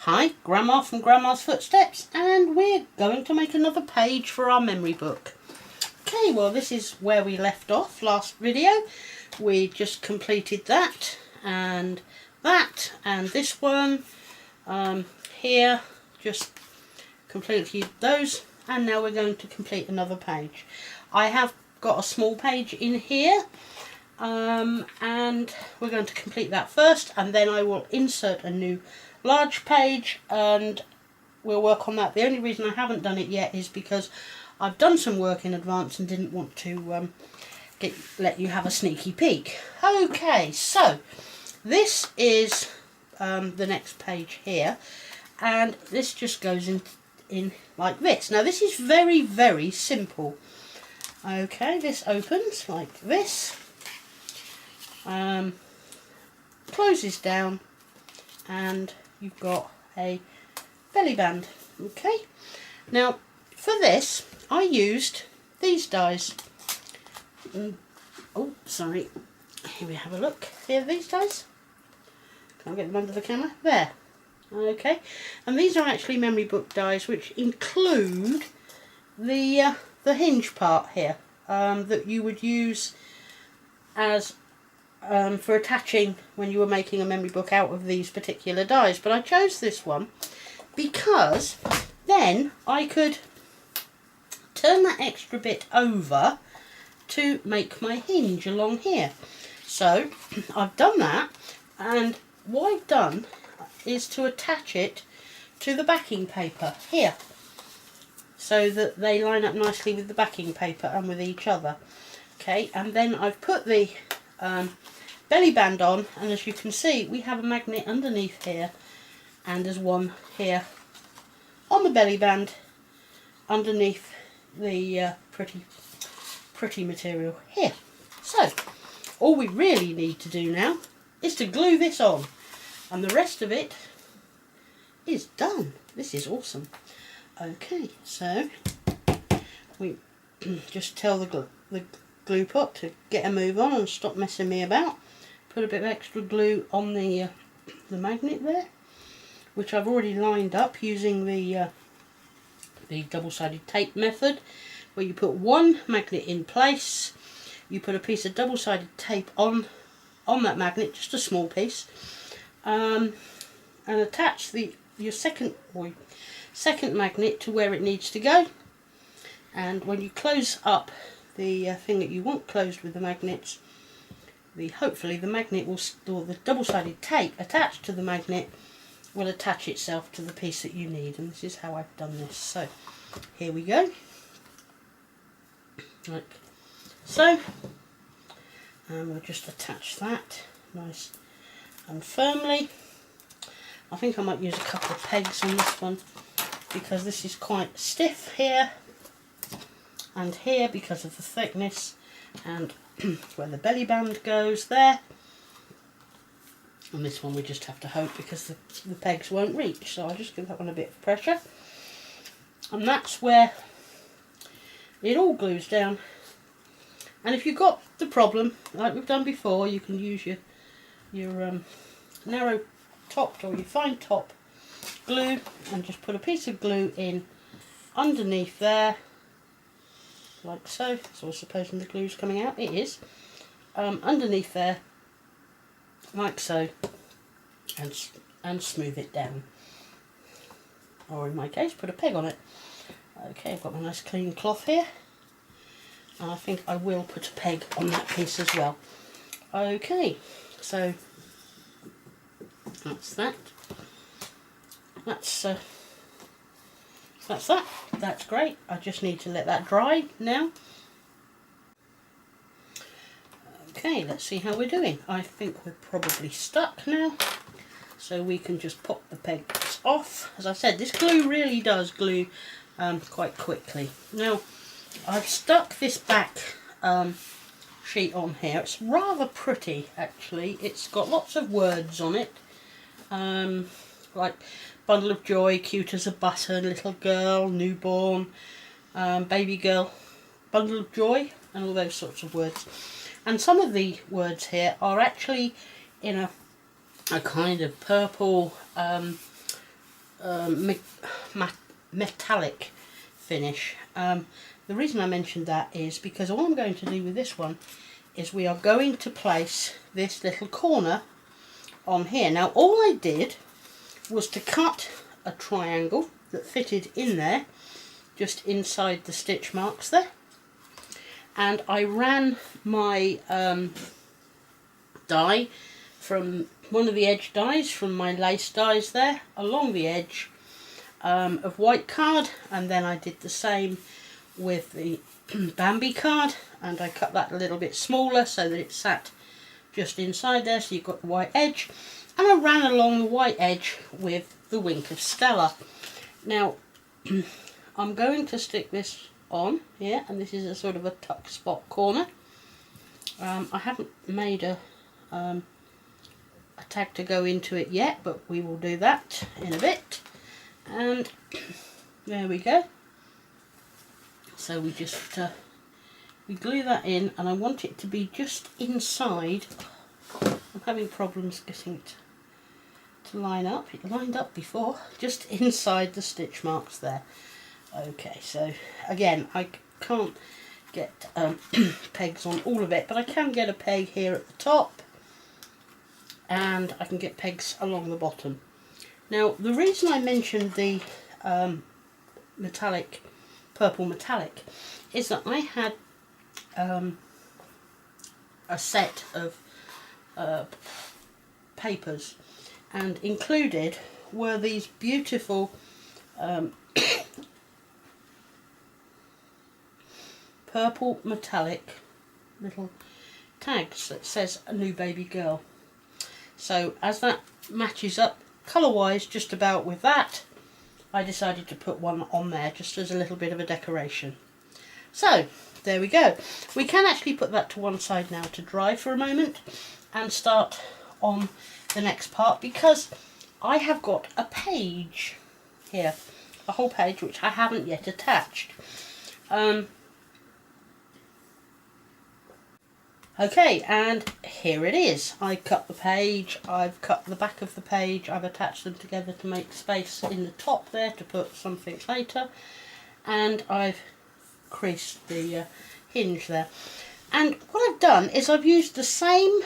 Hi, Grandma from Grandma's Footsteps, and we're going to make another page for our memory book. Okay, well this is where we left off last video. We just completed that, and this one here, just completed those, and now we're going to complete another page. I have got a small page in here, and we're going to complete that first, and then I will insert a new large page and we'll work on that. The only reason I haven't done it yet is because I've done some work in advance and didn't want to let you have a sneaky peek. Okay, so this is the next page here, and this just goes in like this. Now this is very, very simple. Okay, this opens like this, closes down, and you've got a belly band. Okay, now for this I used these dies. Oh, sorry, here we have a look. Here, these dies. Can't get them under the camera. There. Okay, and these are actually memory book dies, which include the hinge part here that you would use as for attaching when you were making a memory book out of these particular dies. But I chose this one because then I could turn that extra bit over to make my hinge along here. So I've done that, and what I've done is to attach it to the backing paper here, so that they line up nicely with the backing paper and with each other. Okay, and then I've put the belly band on, and as you can see we have a magnet underneath here, and there's one here on the belly band underneath the pretty material here. So all we really need to do now is to glue this on, and the rest of it is done. This is awesome. Okay, so we just tell the glue pot to get a move on and stop messing me about. Put a bit of extra glue on the magnet there, which I've already lined up using the double-sided tape method, where you put one magnet in place, you put a piece of double-sided tape on that magnet, just a small piece, and attach your second magnet to where it needs to go. And when you close up the thing that you want closed with the magnets, hopefully the magnet will, or the double-sided tape attached to the magnet will attach itself to the piece that you need. And this is how I've done this. So here we go, like so, and we'll just attach that nice and firmly. I think I might use a couple of pegs on this one because this is quite stiff here and here because of the thickness, and where the belly band goes there. And this one we just have to hope, because the pegs won't reach, so I'll just give that one a bit of pressure. And that's where it all glues down. And if you've got the problem, like we've done before, you can use your narrow topped or your fine top glue, and just put a piece of glue in underneath there, like so. So I was supposing the glue's coming out. It is. Underneath there, like so, and smooth it down. Or in my case, put a peg on it. Okay, I've got my nice clean cloth here, and I think I will put a peg on that piece as well. Okay, so that's that. That's that. That's great. I just need to let that dry now. Okay, let's see how we're doing. I think we're probably stuck now, so we can just pop the pegs off. As I said, this glue really does glue quite quickly. Now, I've stuck this back sheet on here. It's rather pretty, actually. It's got lots of words on it, like bundle of joy, cute as a button, little girl, newborn, baby girl, bundle of joy, and all those sorts of words. And some of the words here are actually in a kind of purple metallic finish. The reason I mentioned that is because all I'm going to do with this one is we are going to place this little corner on here. Now all I did was to cut a triangle that fitted in there, just inside the stitch marks there, and I ran my die from one of the edge dies from my lace dies there along the edge of white card, and then I did the same with the Bambi card, and I cut that a little bit smaller so that it sat just inside there, so you've got the white edge, and I ran along the white edge with the Wink of Stella. Now I'm going to stick this on here, and this is a sort of a tuck spot corner. I haven't made a tag to go into it yet, but we will do that in a bit. And there we go. So we just we glue that in, and I want it to be just inside. I'm having problems getting it to line up. It lined up before, just inside the stitch marks there. Okay, so again, I can't get pegs on all of it, but I can get a peg here at the top, and I can get pegs along the bottom. Now the reason I mentioned the metallic, purple metallic, is that I had a set of papers, and included were these beautiful purple metallic little tags that says a new baby girl. So as that matches up colour wise just about with that, I decided to put one on there just as a little bit of a decoration. So there we go. We can actually put that to one side now to dry for a moment and start on the next part, because I have got a page here, a whole page which I haven't yet attached. Okay, and here it is. I cut the page, I've cut the back of the page, I've attached them together to make space in the top there to put something later, and I've creased the hinge there. And what I've done is I've used the same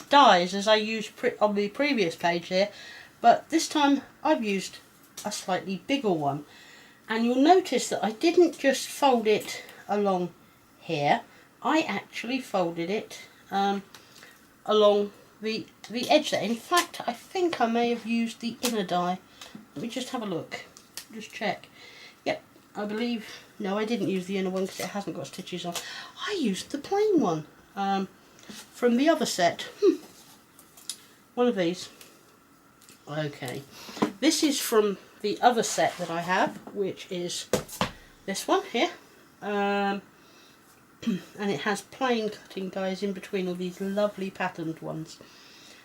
dies as I used on the previous page here, but this time I've used a slightly bigger one. And you'll notice that I didn't just fold it along here, I actually folded it along the edge there. In fact, I think I may have used the inner die. Let me just have a look, just check. Yep, I believe, no, I didn't use the inner one because it hasn't got stitches on. I used the plain one from the other set. One of these. Okay, this is from the other set that I have, which is this one here. And it has plain cutting dies in between all these lovely patterned ones,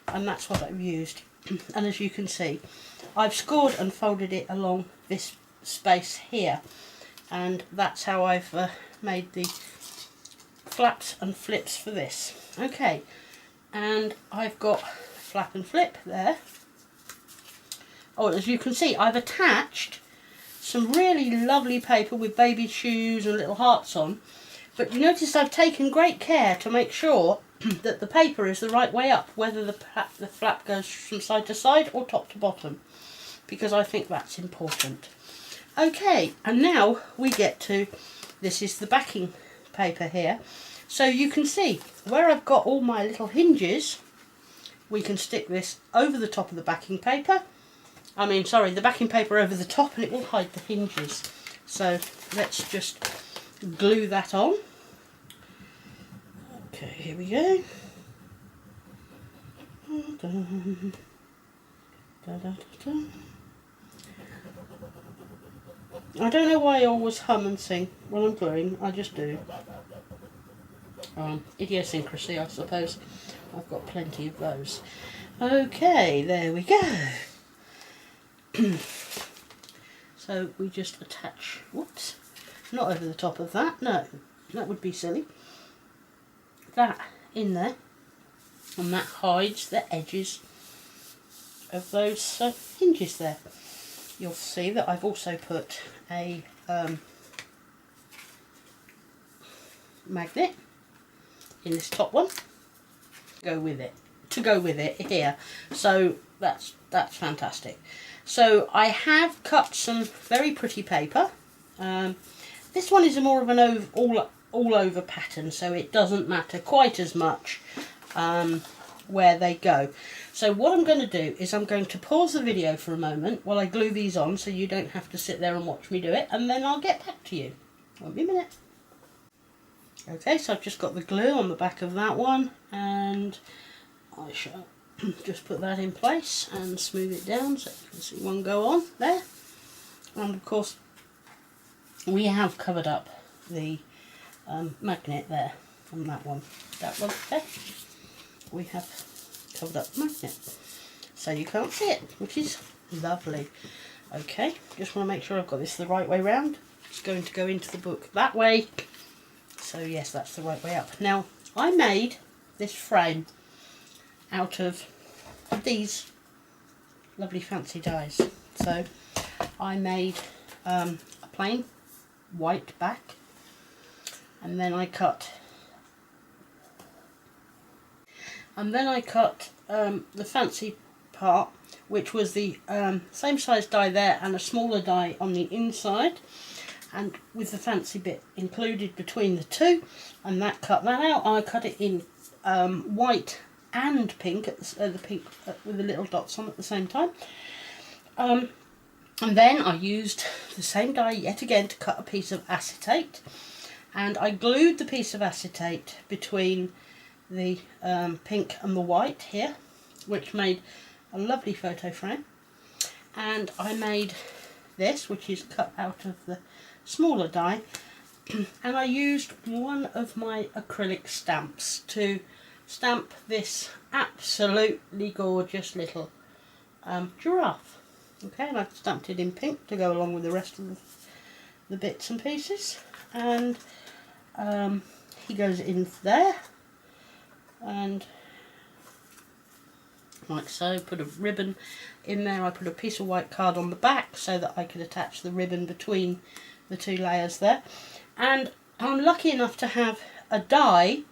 and that's what I've used. And as you can see, I've scored and folded it along this space here, and that's how I've made the flaps and flips for this. Okay, and I've got flap and flip there. Oh, as you can see, I've attached some really lovely paper with baby shoes and little hearts on. But you notice I've taken great care to make sure that the paper is the right way up, whether the flap goes from side to side or top to bottom, because I think that's important. Okay, and now we get to, this is the backing paper here. So you can see where I've got all my little hinges, we can stick this over the top of the backing paper. The backing paper over the top, and it will hide the hinges. So let's just glue that on. Okay, here we go. I don't know why I always hum and sing when I'm gluing, I just do. Idiosyncrasy, I suppose. I've got plenty of those. Okay, there we go. So we just attach, whoops, not over the top of that, no, that would be silly. That in there, and that hides the edges of those hinges there. you'll see that I've also put a magnet in this top one to go with it here. So that's fantastic. So I have cut some very pretty paper. This one is more of an all over pattern, so it doesn't matter quite as much where they go. So what I'm going to do is I'm going to pause the video for a moment while I glue these on, so you don't have to sit there and watch me do it, and then I'll get back to you. Won't be a minute. Okay, so I've just got the glue on the back of that one, and I shall just put that in place and smooth it down so you can see one go on there. And of course we have covered up the magnet there on that one there. We have covered up the magnet so you can't see it, which is lovely. Okay, just want to make sure I've got this the right way round. It's going to go into the book that way, so yes, that's the right way up. Now I made this frame out of these lovely fancy dies. So I made a plain white back, and then I cut the fancy part, which was the same size die there and a smaller die on the inside, and with the fancy bit included between the two, and that cut that out. I cut it in white and pink, the pink with the little dots on at the same time. And then I used the same die yet again to cut a piece of acetate, and I glued the piece of acetate between the pink and the white here, which made a lovely photo frame. And I made this, which is cut out of the smaller die, and I used one of my acrylic stamps to stamp this absolutely gorgeous little giraffe. Okay, and I've stamped it in pink to go along with the rest of the bits and pieces, and he goes in there, and like so. Put a ribbon in there. I put a piece of white card on the back so that I could attach the ribbon between the two layers there, and I'm lucky enough to have a die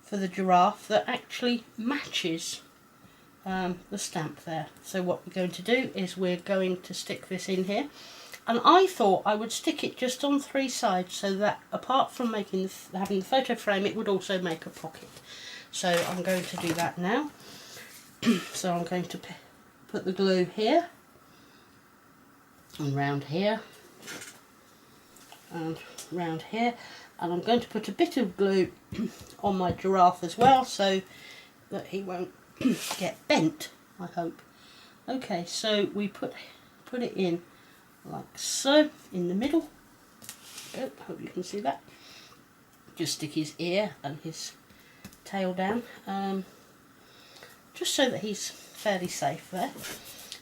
for the giraffe that actually matches the stamp there. So what we're going to do is we're going to stick this in here, and I thought I would stick it just on three sides so that apart from making having the photo frame, it would also make a pocket. So I'm going to do that now. So I'm going to put the glue here and round here and round here, and I'm going to put a bit of glue on my giraffe as well so that he won't get bent, I hope. Okay, so we put it in like so in the middle. Oh, hope you can see that. Just stick his ear and his tail down, just so that he's fairly safe there.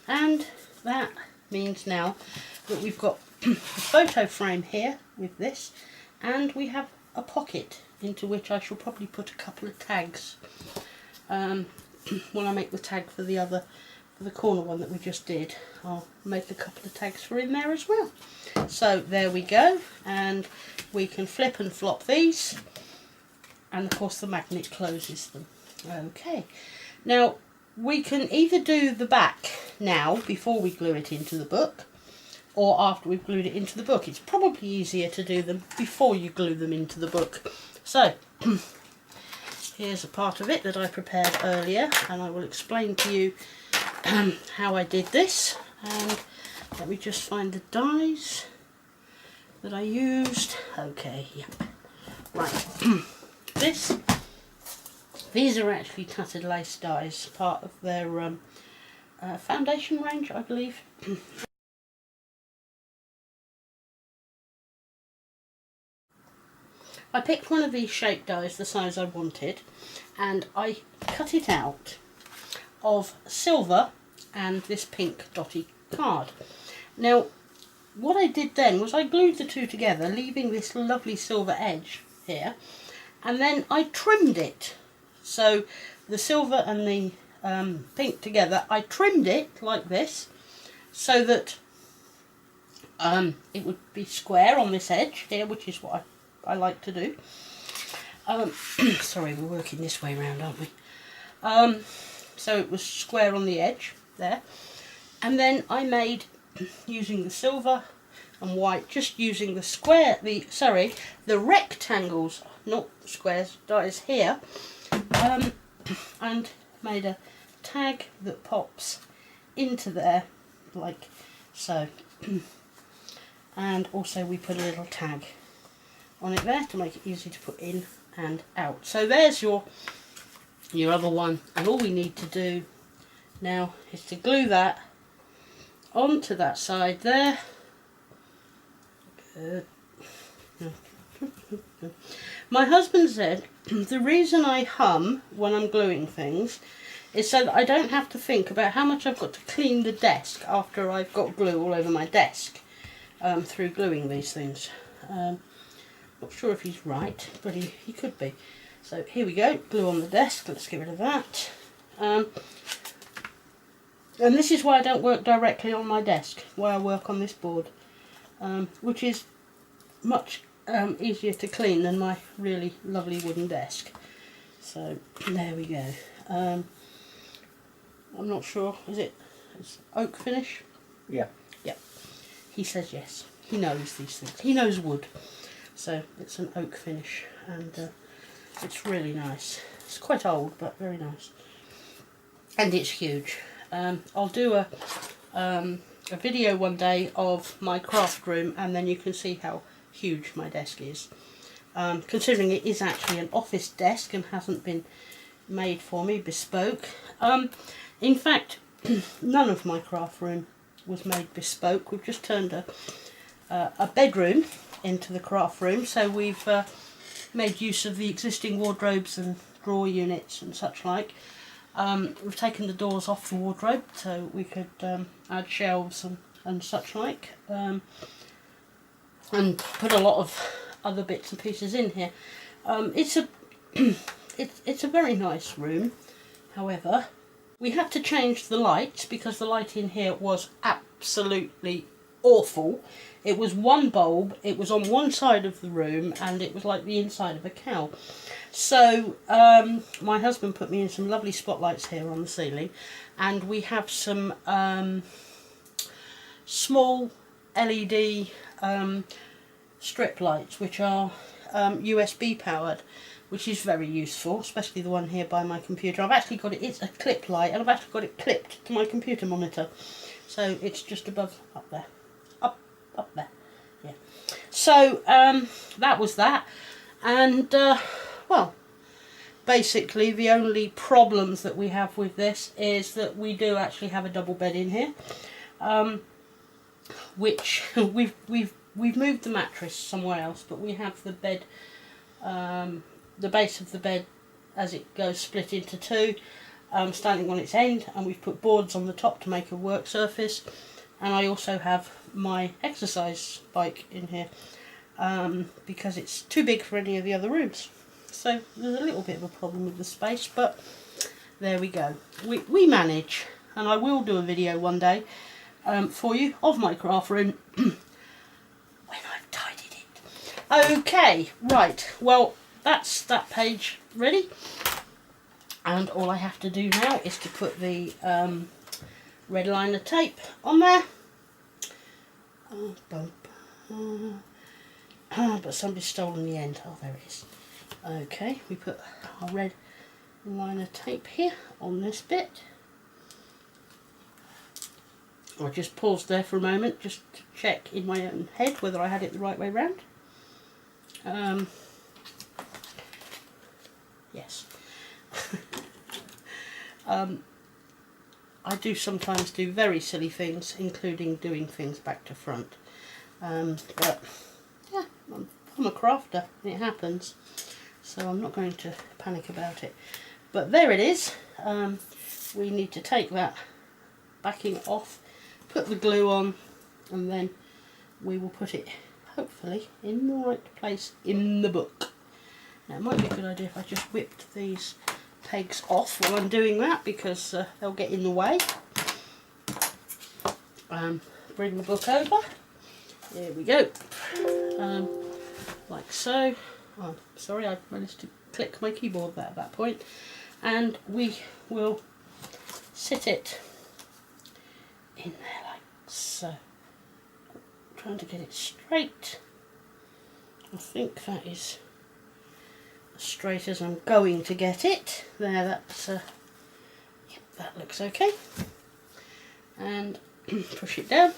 And that means now that we've got a photo frame here with this, and we have a pocket into which I shall probably put a couple of tags when I make the tag for the corner one that we just did. I'll make a couple of tags for in there as well. So there we go, and we can flip and flop these, and of course the magnet closes them. Okay, now we can either do the back now before we glue it into the book, or after we've glued it into the book. It's probably easier to do them before you glue them into the book. So here's a part of it that I prepared earlier, and I will explain to you how I did this. And let me just find the dies that I used. Okay, yep, right. These are actually tattered lace dies, part of their foundation range, I believe. I picked one of these shape dies, the size I wanted, and I cut it out of silver and this pink dotty card. Now, what I did then was I glued the two together, leaving this lovely silver edge here, and then I trimmed it. So the silver and the pink together, I trimmed it like this, so that it would be square on this edge here, which is what I like to do. Sorry, we're working this way around, aren't we? So it was square on the edge there, and then I made, using the silver and white, just using the rectangles, not squares, dies here, and made a tag that pops into there like so. And also we put a little tag on it there to make it easy to put in and out. So there's your other one, and all we need to do now is to glue that onto that side there. Good. My husband said the reason I hum when I'm gluing things is so that I don't have to think about how much I've got to clean the desk after I've got glue all over my desk through gluing these things. Not sure if he's right, but he could be. So here we go, glue on the desk. Let's get rid of that. And this is why I don't work directly on my desk, why I work on this board, which is much easier to clean than my really lovely wooden desk. So there we go. I'm not sure, it's oak finish? Yeah. Yeah. He says yes. He knows these things. He knows wood. So it's an oak finish, and it's really nice. It's quite old, but very nice. And it's huge. I'll do a video one day of my craft room, and then you can see how huge my desk is. Considering it is actually an office desk and hasn't been made for me, bespoke. In fact, none of my craft room was made bespoke. We've just turned a bedroom into the craft room, so we've made use of the existing wardrobes and drawer units and such like. We've taken the doors off the wardrobe so we could add shelves and such like, and put a lot of other bits and pieces in here. It's a very nice room. However, we had to change the lights because the light in here was absolutely awful. It was one bulb, it was on one side of the room, and it was like the inside of a cow. So my husband put me in some lovely spotlights here on the ceiling, and we have some small LED strip lights which are USB powered, which is very useful, especially the one here by my computer. I've actually got it, it's a clip light, and I've actually got it clipped to my computer monitor. So it's just above, up there. Up there. Yeah. So that was that. And well, basically the only problems that we have with this is that we do actually have a double bed in here. Which we've moved the mattress somewhere else, but we have the bed, the base of the bed as it goes split into two, standing on its end, and we've put boards on the top to make a work surface. And I also have my exercise bike in here because it's too big for any of the other rooms. So there's a little bit of a problem with the space, but there we go. We manage, and I will do a video one day for you of my craft room when I've tidied it. Okay, right, well that's that page ready, and all I have to do now is to put the red liner tape on there. But somebody's stolen the end. Oh, there it is. Okay, we put our red liner tape here on this bit. I just paused there for a moment just to check in my own head whether I had it the right way round. Yes. I do sometimes do very silly things, including doing things back to front. But yeah, I'm a crafter, it happens. So I'm not going to panic about it. But there it is. We need to take that backing off, put the glue on, and then we will put it, hopefully, in the right place in the book. Now it might be a good idea if I just whipped these pegs off while I'm doing that, because they'll get in the way. Bring the book over, Here we go. Like so. Oh, sorry, I managed to click my keyboard there at that point. And we will sit it in there like so. Trying to get it straight. I think that is as straight as I'm going to get it. There, that's yep, that looks okay. And push it down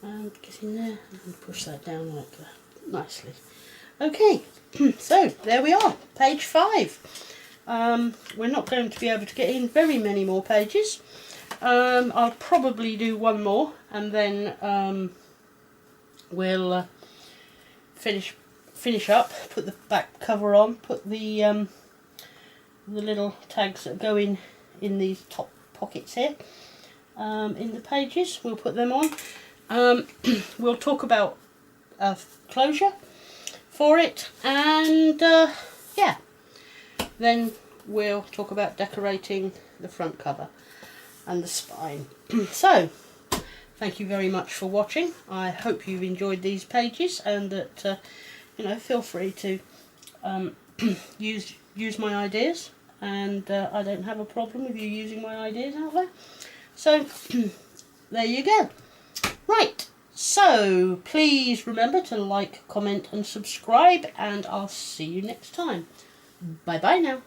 and get in there and push that down like that nicely. Okay, so there we are, page 5. We're not going to be able to get in very many more pages. I'll probably do one more and then we'll finish up, put the back cover on, put the little tags that go in these top pockets here in the pages. We'll put them on. We'll talk about closure for it, and yeah, then we'll talk about decorating the front cover and the spine. So thank you very much for watching. I hope you've enjoyed these pages, and that you know, feel free to use my ideas, and I don't have a problem with you using my ideas out there. So there you go. Right, so please remember to like, comment and subscribe, and I'll see you next time. Bye bye now.